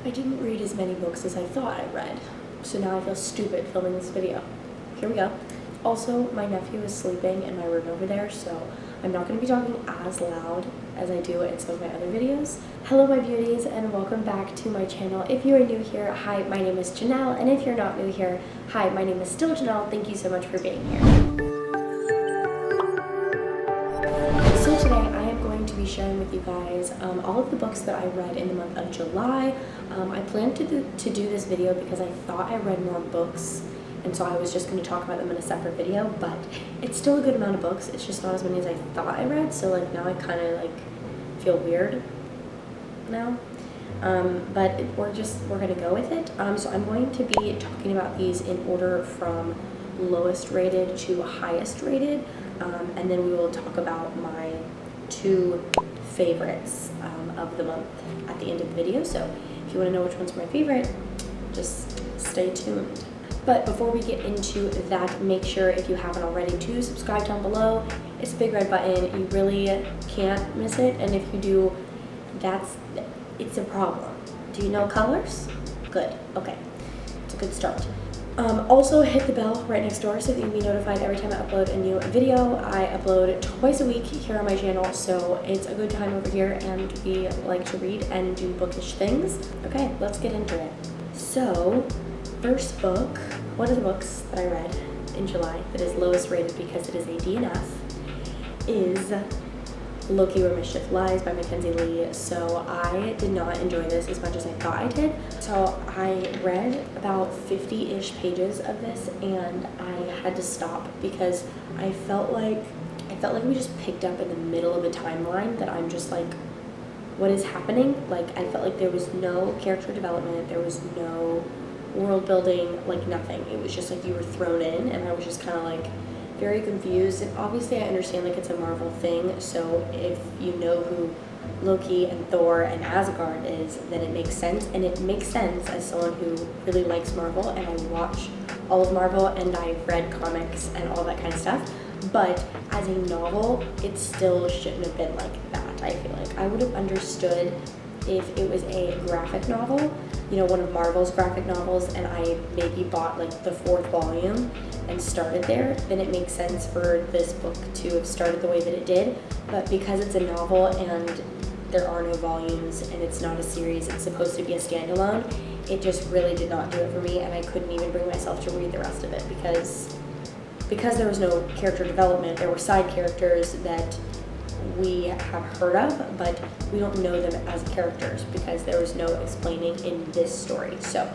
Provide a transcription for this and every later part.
I didn't read as many books as I thought I read, so now I feel stupid filming this video. Here we go. Also, my nephew is sleeping in my room over there, so I'm not going to be talking as loud as I do in some of my other videos. Hello my beauties, and welcome back to my channel. If you are new here, hi, my name is Janelle, and if you're not new here, hi, my name is still Janelle. Thank you so much for being here. So today I am going to be sharing with you guys all of the books that I read in the month of July. I planned to do this video because I thought I read more books, and so I was just going to talk about them in a separate video, but it's still a good amount of books. It's just not as many as I thought I read, so like now I kind of like feel weird now. But we're going to go with it. So I'm going to be talking about these in order from lowest rated to highest rated, and then we will talk about my two favorites of the month at the end of the video. So if you want to know which one's my favorite, just stay tuned. But before we get into that, make sure if you haven't already to subscribe down below. It's a big red button. You really can't miss it, and if you do, it's a problem. Do you know colors? Good. Okay. It's a good start. Also hit the bell right next door so that you can be notified every time I upload a new video. I upload twice a week here on my channel, so it's a good time over here, and we like to read and do bookish things. Okay, let's get into it. So, first book, one of the books that I read in July that is lowest rated because it is a DNF is Loki Where Mischief Lies by Mackenzie Lee. So I did not enjoy this as much as I thought I did. So I read about 50-ish pages of this, and I had to stop because I felt like we just picked up in the middle of a timeline that I'm just like, what is happening? Like, I felt like there was no character development, there was no world building, like nothing. It was just like you were thrown in, and I was just kind of like very confused. And obviously I understand like it's a Marvel thing, so if you know who Loki and Thor and Asgard is, then it makes sense. And it makes sense as someone who really likes Marvel, and I watch all of Marvel, and I've read comics and all that kind of stuff. But as a novel, it still shouldn't have been like that. I feel like I would have understood if it was a graphic novel, you know, one of Marvel's graphic novels, and I maybe bought like the 4th volume and started there, then it makes sense for this book to have started the way that it did. But because it's a novel and there are no volumes and it's not a series, it's supposed to be a standalone, it just really did not do it for me, and I couldn't even bring myself to read the rest of it because there was no character development. There were side characters that we have heard of, but we don't know them as characters because there was no explaining in this story. So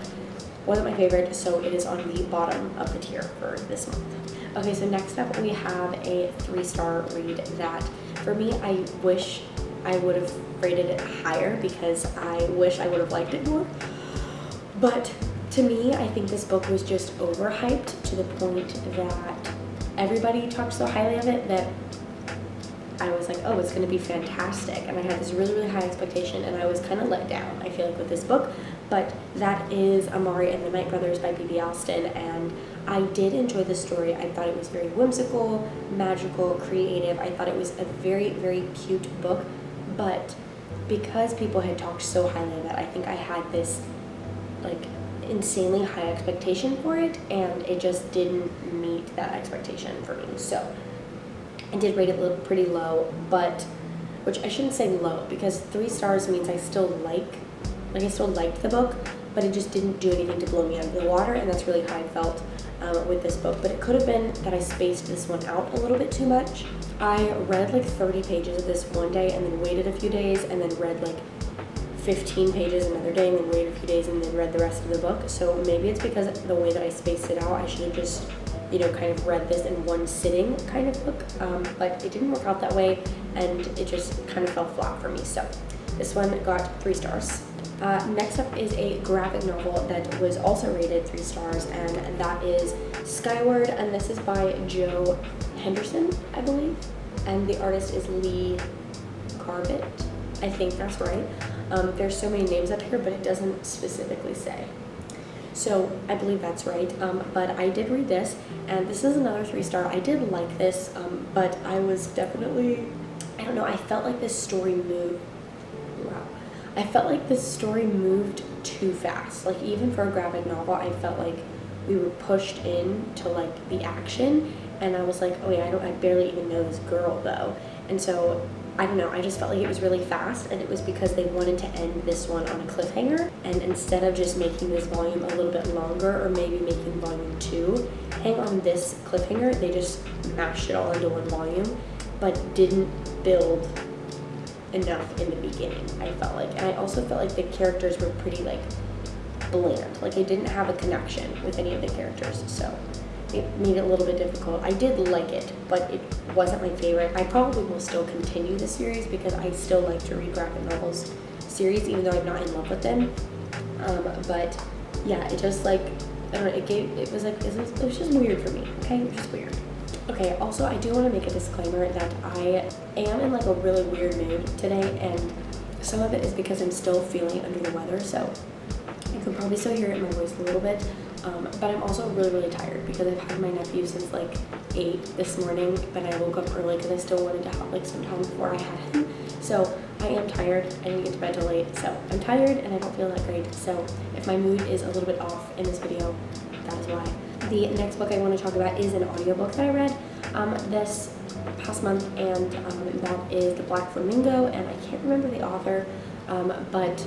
wasn't my favorite, so it is on the bottom of the tier for this month. Okay, so next up we have a 3-star read that for me, I wish I would have rated it higher because I wish I would have liked it more. But to me, I think this book was just overhyped to the point that everybody talked so highly of it that I was like, oh, it's going to be fantastic. And I had this really, really high expectation, and I was kind of let down, I feel like, with this book. But that is Amari and the Night Brothers by B.B. Alston, and I did enjoy the story. I thought it was very whimsical, magical, creative. I thought it was a very, very cute book. But because people had talked so highly of it, I think I had this, like, insanely high expectation for it, and it just didn't meet that expectation for me. So I did rate it pretty low, but, which I shouldn't say low, because 3 stars means I still liked the book, but it just didn't do anything to blow me out of the water, and that's really how I felt with this book. But it could have been that I spaced this one out a little bit too much. I read like 30 pages of this one day, and then waited a few days, and then read like 15 pages another day, and then waited a few days, and then read the rest of the book. So maybe it's because the way that I spaced it out, I should have just, you know, kind of read this in one sitting kind of book, but it didn't work out that way, and it just kind of fell flat for me. So this one got 3 stars. Next up is a graphic novel that was also rated 3 stars, and that is Skyward, and this is by Joe Henderson, I believe, and the artist is Lee Carbit. I think that's right. There's so many names up here, but it doesn't specifically say. So I believe that's right, but I did read this, and this is another 3-star. I did like this, but I was definitely, I don't know, I felt like this story moved, wow. I felt like this story moved too fast. Like, even for a graphic novel, I felt like we were pushed into like the action, and I was like, oh yeah, I barely even know this girl though. And so I don't know, I just felt like it was really fast, and it was because they wanted to end this one on a cliffhanger, and instead of just making this volume a little bit longer, or maybe making volume 2 hang on this cliffhanger, they just mashed it all into one volume, but didn't build enough in the beginning, I felt like. And I also felt like the characters were pretty like bland. Like, I didn't have a connection with any of the characters, so it made it a little bit difficult. I did like it, but it wasn't my favorite. I probably will still continue the series because I still like to read graphic novels series, even though I'm not in love with them. But yeah, it just like, I don't know, it was just weird for me, okay? It was just weird. Okay, also I do want to make a disclaimer that I am in like a really weird mood today, and some of it is because I'm still feeling under the weather, so you can probably still hear it in my voice a little bit. But I'm also really, really tired because I've had my nephew since like 8 this morning, but I woke up early because I still wanted to have like some time before I had him. So I am tired. I didn't get to bed till late, so I'm tired and I don't feel that great. So if my mood is a little bit off in this video, that is why. The next book I want to talk about is an audiobook that I read this past month, and that is The Black Flamingo, and I can't remember the author, but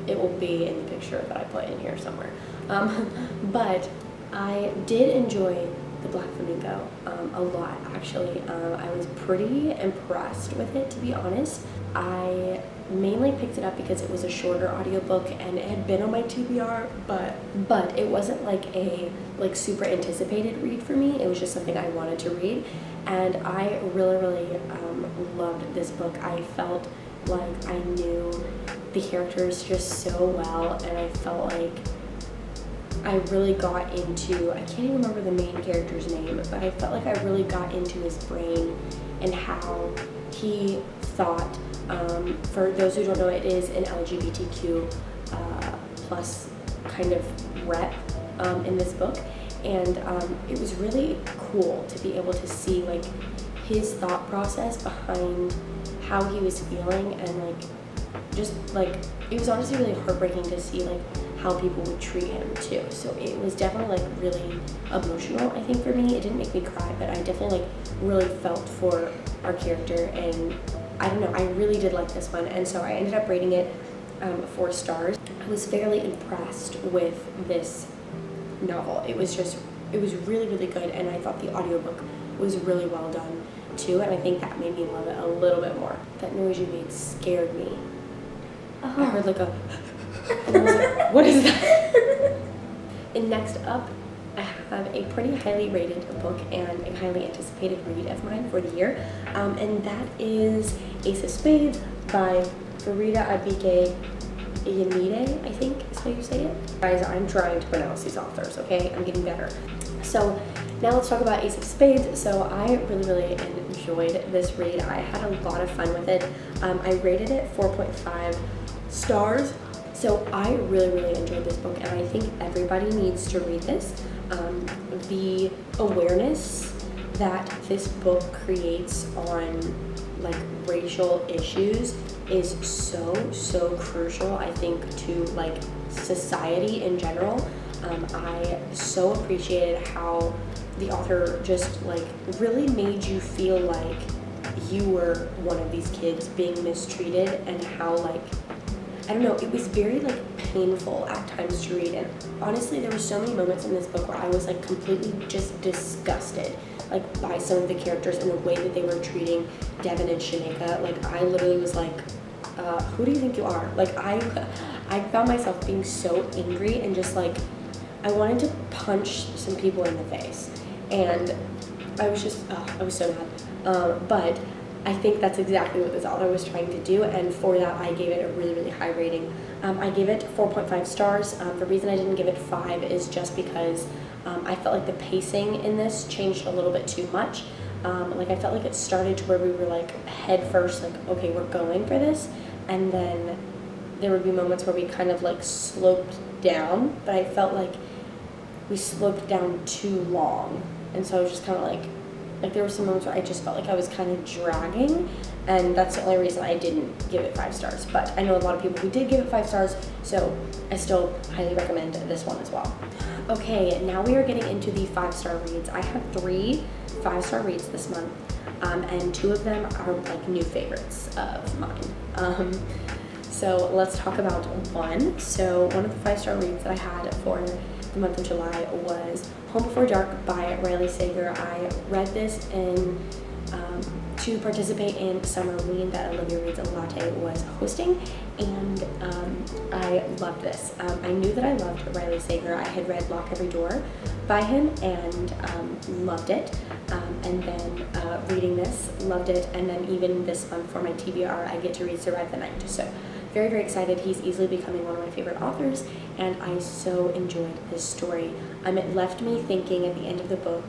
it will be in the picture that I put in here somewhere. But I did enjoy The Black Flamingo a lot, actually. I was pretty impressed with it, to be honest. I mainly picked it up because it was a shorter audiobook and it had been on my TBR, but it wasn't like a super anticipated read for me. It was just something I wanted to read, and I really, really loved this book. I felt like I knew the characters just so well, and I felt like I really got into, I can't even remember the main character's name, but I felt like I really got into his brain and how he thought. For those who don't know, it is an LGBTQ plus kind of rep in this book, and it was really cool to be able to see like his thought process behind how he was feeling, and like just like it was honestly really heartbreaking to see like how people would treat him too. So it was definitely like really emotional, I think, for me. It didn't make me cry, but I definitely like really felt for our character, and I don't know, I really did like this one, and so I ended up rating it 4 stars. I was fairly impressed with this novel. It was really, really good, and I thought the audiobook was really well done too, and I think that made me love it a little bit more. That noise you made scared me. Oh. I heard like a and I was like, what is that? And next up, I have a pretty highly rated book and a highly anticipated read of mine for the year, and that is Ace of Spades by Farida Abike Iyanide, I think is how you say it. Guys, I'm trying to pronounce these authors, okay? I'm getting better. So now let's talk about Ace of Spades. So I really, really enjoyed this read. I had a lot of fun with it. I rated it 4.5 stars. So I really, really enjoyed this book, and I think everybody needs to read this. The awareness that this book creates on like racial issues is so crucial, I think, to like society in general. I so appreciated how the author just like really made you feel like you were one of these kids being mistreated, and how like, I don't know, it was very like painful at times to read. And honestly, there were so many moments in this book where I was like completely just disgusted like by some of the characters and the way that they were treating Devin and Shaneka. Like, I literally was like, who do you think you are? Like, I found myself being so angry and just like, I wanted to punch some people in the face, and I was just, I was so mad. But I think that's exactly what this author was trying to do, and for that I gave it a really, really high rating. I gave it 4.5 stars. The reason I didn't give it 5 is just because I felt like the pacing in this changed a little bit too much. Like, I felt like it started to where we were like head first, like, okay, we're going for this, and then there would be moments where we kind of like sloped down, but I felt like we sloped down too long, and so I was just kind of like, Like there were some moments where I just felt like I was kind of dragging, and that's the only reason I didn't give it 5 stars. But I know a lot of people who did give it 5 stars, so I still highly recommend this one as well. Okay, now we are getting into the 5-star reads. I have 3 5-star reads this month, and 2 of them are like new favorites of mine. So let's talk about one. So one of the 5-star reads that I had for the month of July was Home Before Dark by Riley Sager. I read this to participate in Summer Ween that Olivia Reads a Latte was hosting, and I loved this. I knew that I loved Riley Sager. I had read Lock Every Door by him and loved it, and then reading this, loved it, and then even this month for my TBR, I get to read Survive the Night. So very, very excited. He's easily becoming one of my favorite authors, and I so enjoyed this story. It left me thinking at the end of the book,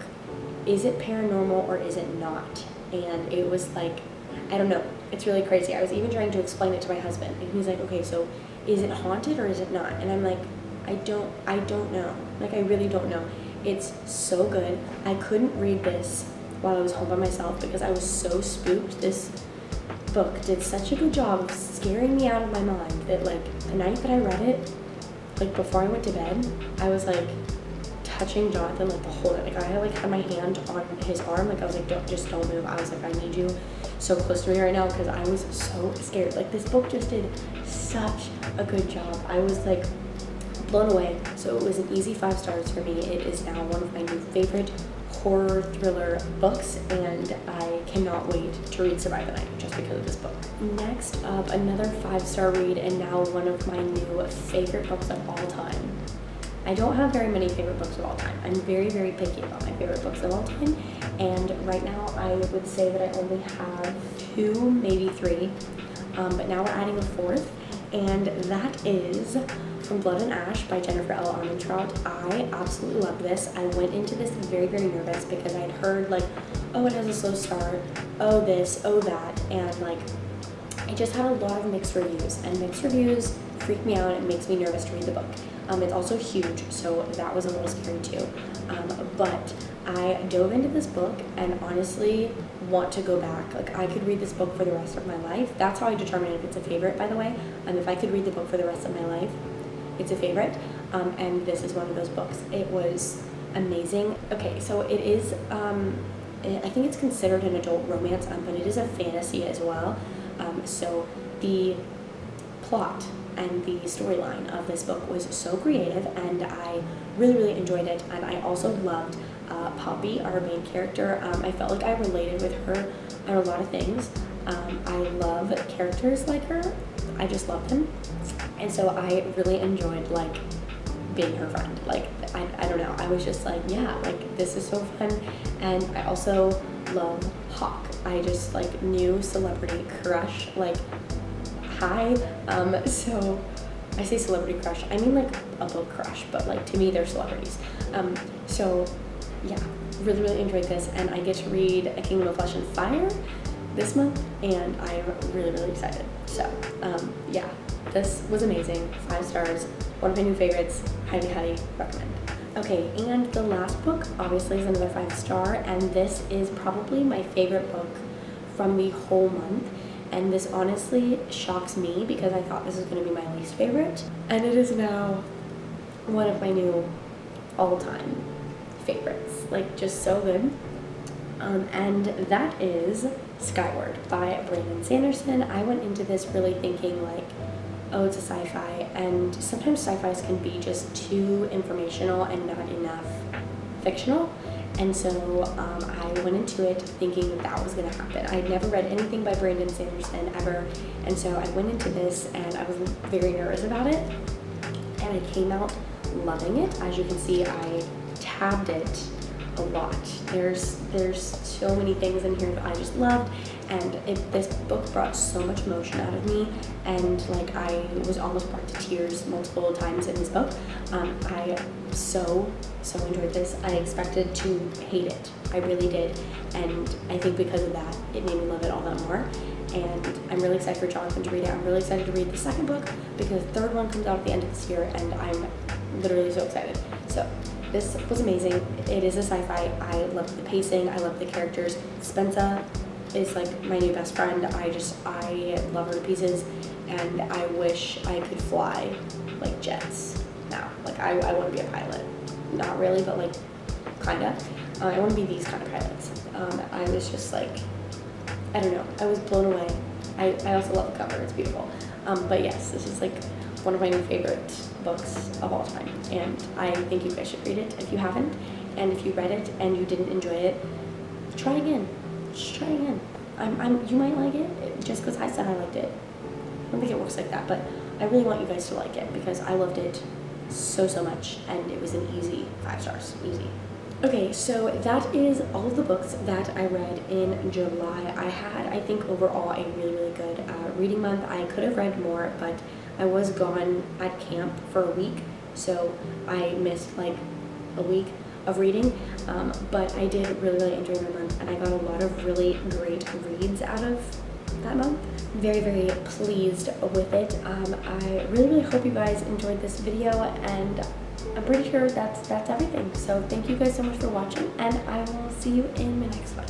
is it paranormal or is it not? And it was like, I don't know, it's really crazy. I was even trying to explain it to my husband, and he's like, okay, so is it haunted or is it not? And I'm like, I don't know. Like, I really don't know. It's so good. I couldn't read this while I was home by myself because I was so spooked. This book did such a good job of scaring me out of my mind that, like, the night that I read it, like, before I went to bed, I was like touching Jonathan like the whole night. Like, I had my hand on his arm. Like, I was like, don't move. I was like, I need you so close to me right now because I was so scared. Like, this book just did such a good job. I was like blown away. So it was an easy 5 stars for me. It is now one of my new favorite horror thriller books, and I cannot wait to read Survive the Night just because of this book. Next up, another 5-star read, and now one of my new favorite books of all time. I don't have very many favorite books of all time. I'm very, very picky about my favorite books of all time, and right now I would say that I only have 2, maybe 3, but now we're adding a 4th, and that is From Blood and Ash by Jennifer L. Armentrout. I absolutely love this. I went into this very, very nervous because I'd heard like, oh, it has a slow start, oh this, oh that, and like, I just had a lot of mixed reviews, and mixed reviews freak me out. It makes me nervous to read the book. It's also huge, so that was a little scary too. But I dove into this book and honestly want to go back. Like, I could read this book for the rest of my life. That's how I determine if it's a favorite, by the way. If I could read the book for the rest of my life, it's a favorite. And this is one of those books. It was amazing. Okay, so it is, I think it's considered an adult romance, but it is a fantasy as well. So the plot and the storyline of this book was so creative, and I really, really enjoyed it. And I also loved Poppy, our main character. I felt like I related with her on a lot of things. I love characters like her. I just love them. And so I really enjoyed like being her friend. Like, I don't know, I was just like, yeah, like this is so fun. And I also love Hawk. I just like new celebrity crush, like hi. So I say celebrity crush, I mean like a book crush, but like to me they're celebrities. So yeah, really, really enjoyed this, and I get to read A Kingdom of Flesh and Fire this month, and I'm really, really excited. So yeah, this was amazing. 5 stars, one of my new favorites, highly, highly recommend. Okay, and the last book obviously is another 5-star, and this is probably my favorite book from the whole month. And this honestly shocks me because I thought this was going to be my least favorite, and it is now one of my new all-time favorites. Like, just so good. And that is Skyward by Brandon Sanderson. I went into this really thinking like, oh, it's a sci-fi, and sometimes sci-fis can be just too informational and not enough fictional. And so I went into it thinking that that was going to happen. I had never read anything by Brandon Sanderson ever, and so I went into this and I was very nervous about it, and I came out loving it. As you can see, I tabbed it a lot. There's so many things in here that I just loved, and this book brought so much emotion out of me, and like I was almost brought to tears multiple times in this book. I so enjoyed this. I expected to hate it. I really did, and I think because of that, it made me love it all that more. and I'm really excited for Jonathan to read it. I'm really excited to read the second book because the third one comes out at the end of this year, and I'm literally so excited. So this was amazing. It is a sci-fi. I love the pacing. I love the characters. Spencer is like my new best friend. I love her to pieces, and I wish I could fly like jets now. Like I want to be a pilot. Not really, but like kinda. I want to be these kind of pilots. I was just like, I don't know. I was blown away. I also love the cover. It's beautiful. But yes, this is like one of my new favorite books of all time, and I think you guys should read it if you haven't. And if you read it and you didn't enjoy it, try again. Just try again. You might like it just because I said I liked it. I don't think it works like that, but I really want you guys to like it because I loved it so much, and it was an easy 5 stars. Easy. Okay, so that is all of the books that I read in July. I had, I think, overall a really good reading month. I could have read more, but I was gone at camp for a week, so I missed like a week of reading, but I did really enjoy my month, and I got a lot of really great reads out of that month. Very pleased with it. I really hope you guys enjoyed this video, and I'm pretty sure that's everything. So thank you guys so much for watching, and I will see you in my next one.